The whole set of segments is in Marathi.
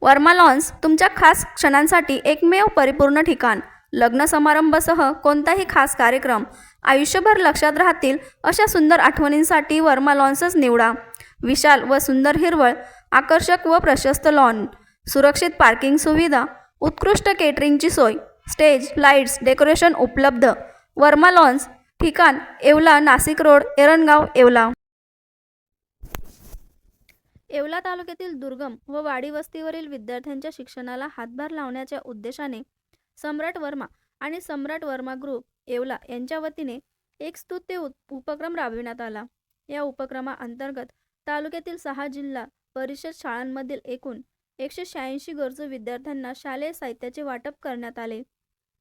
वर्मा लॉन्स तुमच्या खास क्षणांसाठी एकमेव परिपूर्ण ठिकाण. लग्न समारंभासह कोणताही खास कार्यक्रम आयुष्यभर लक्षात राहतील अशा सुंदर आठवणींसाठी वर्मा लॉन्सच निवडा. विशाल व सुंदर हिरवळ, आकर्षक व प्रशस्त लॉन, सुरक्षित पार्किंग सुविधा, उत्कृष्ट केटरिंगची सोय, स्टेज, लाईट्स, डेकोरेशन उपलब्ध. वर्मा लॉन्स, ठिकाण येवला, नाशिक रोड, एरणगाव, येवला. येवला तालुक्यातील दुर्गम व वाडी वस्तीवरील विद्यार्थ्यांच्या शिक्षणाला हातभार लावण्याच्या उद्देशाने सम्राट वर्मा आणि सम्राट वर्मा ग्रुप येवला यांच्या वतीने एक स्तुत्य उपक्रम राबविण्यात आला. या उपक्रमाअंतर्गत तालुक्यातील 6 जिल्हा परिषद शाळांमधील एकूण 186 गरजू विद्यार्थ्यांना शालेय साहित्याचे वाटप करण्यात आले.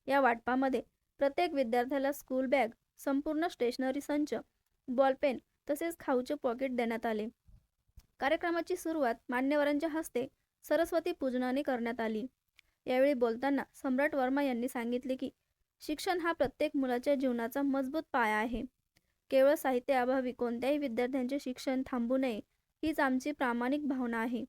या वाटपामध्ये प्रत्येक विद्यार्थ्याला स्कूल बॅग, संपूर्ण स्टेशनरी संच, बॉलपेन तसेच खाऊचे पॉकेट देण्यात आले. कार्यक्रमाची सुरुवात मान्यवरांच्या हस्ते सरस्वती पूजनाने करण्यात आली. यावेळी बोलताना सम्राट वर्मा यांनी सांगितले की शिक्षण हा प्रत्येक मुलाच्या जीवनाचा मजबूत पाया आहे. केवळ साहित्याअभावी कोणत्याही विद्यार्थ्यांचे शिक्षण थांबू नये हीच आमची प्रामाणिक भावना आहे.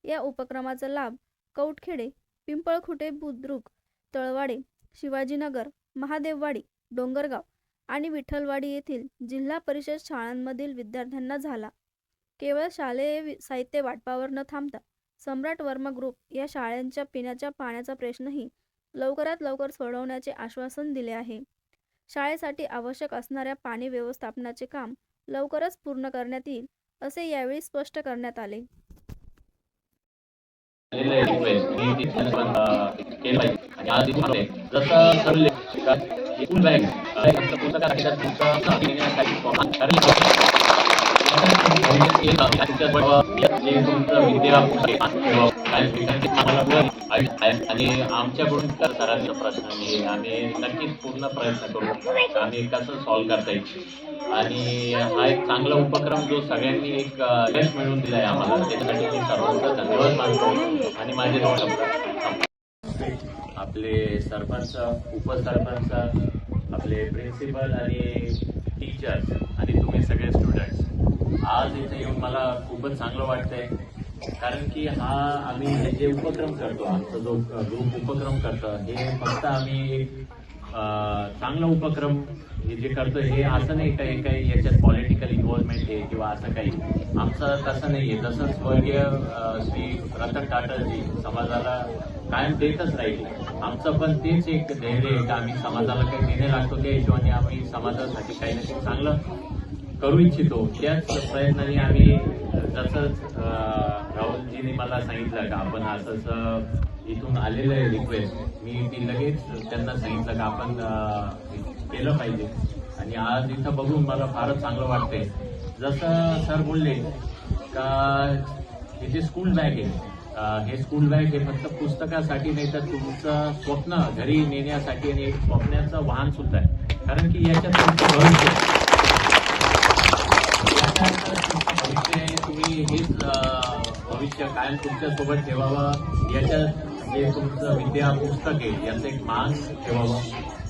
या उपक्रमाचा लाभ कौटखेडे, पिंपळखुटे बुद्रुक, तळवाडे, शिवाजीनगर, महादेववाडी, डोंगरगाव आणि विठ्ठलवाडी येथील जिल्हा परिषद शाळांमधील विद्यार्थ्यांना झाला. केवळ शालेय साहित्य वाटपावर न थांबता सम्राट वर्मा ग्रुप या शाळांच्या पिण्याच्या पाण्याचा प्रश्नही लवकरात लवकर सोडवण्याचे आश्वासन दिले आहे. शाळेसाठी आवश्यक असणाऱ्या पाणी व्यवस्थापनाचे काम लवकरच पूर्ण करण्यात येईल असे यावेळी स्पष्ट करण्यात आले. आणि आमच्याकडून सरांचा प्रश्न नाही, आम्ही नक्कीच पूर्ण प्रयत्न करू आम्ही कसं सॉल्व्ह करता येईल. आणि हा एक चांगला उपक्रम जो सगळ्यांनी एक यश मिळवून दिला आहे आम्हाला, त्याच्यासाठी मी सर्वांचा धन्यवाद मानतो. आणि माझे 2 शब्द आपले सरपंच, उपसरपंच, आपले प्रिन्सिपल आणि टीचर्स आणि तुम्ही सगळे स्टुडंट्स, आज इथे येऊन मला खूपच चांगलं वाटतंय. कारण की हा आम्ही हे जे उपक्रम करतो, आमचा जो ग्रुप उपक्रम करतो, हे फक्त आम्ही एक चांगला उपक्रम हे जे करतो हे असं नाही काही याच्यात पॉलिटिकल इन्व्हॉल्वमेंट आहे किंवा असं काही. आमचं तसं नाही आहे. जसं स्वर्गीय श्री रतन टाटाजी समाजाला कायम देतच राहील, आमचं पण तेच एक धैर्य आहे की आम्ही समाजाला काही देणे लागतो, त्या हिशोबाने आम्ही समाजासाठी काही ना काही चांगलं करू इच्छितो. त्याच प्रयत्नाने आम्ही जसंच राहुलजींनी मला सांगितलं का आपण असंच इथून आलेलं आहे रिक्वेस्ट, मी ती लगेच त्यांना सांगितलं का आपण केलं पाहिजे. आणि आज इथं बघून मला फारच चांगलं वाटतंय. जसं सर बोलले का हे जे स्कूल बॅग आहे, हे स्कूल बॅग हे फक्त पुस्तकासाठी नाही तर तुमचं स्वप्न घरी नेण्यासाठी आणि एक स्वप्नाचं वाहन सुद्धा आहे. कारण की याच्यात तुमचं भविष्य तुम्ही हेच भविष्य कायम तुमच्या सोबत ठेवावं. याच्यात जे तुमचं विद्या पुस्तक आहे याचं एक मान ठेवावं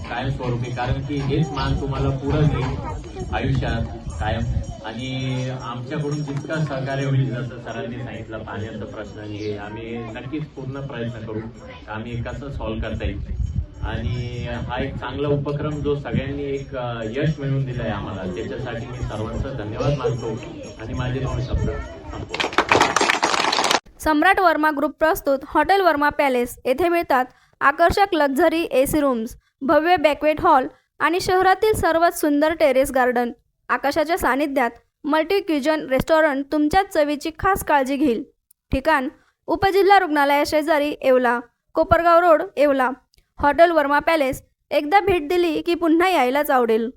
कायमस्वरूपी. कारण की हेच मान तुम्हाला पुढं घेईल आयुष्यात कायम. आणि आमच्याकडून जितकं सहकार्य होईल, जसं सरांनी सांगितलं पाण्याचा प्रश्न हे आम्ही नक्कीच पूर्ण प्रयत्न करू, आम्ही कसं सॉल्व्ह करता येईल. आणि हा एक चांगला उपक्रम जो सगळ्यांनी एक यश मिळवून दिलं आहे आम्हाला, त्याच्यासाठी मी सर्वांचा धन्यवाद मानतो. आणि माझे 2 शब्द संपवतो. सम्राट वर्मा ग्रुप प्रस्तुत हॉटेल वर्मा पॅलेस येथे मिळतात आकर्षक लक्झरी AC रूम्स, भव्य बॅक्वेट हॉल आणि शहरातील सर्वात सुंदर टेरेस गार्डन. आकाशाच्या सानिध्यात मल्टी क्युजन रेस्टॉरंट तुमच्या चवीची खास काळजी घेईल. ठिकाण उपजिल्हा रुग्णालया शेजारी Yeola, Kopargaon road, Yeola. Hotel Verma palace एकदा भेट दिली की पुन्हा यायलाच आवडेल.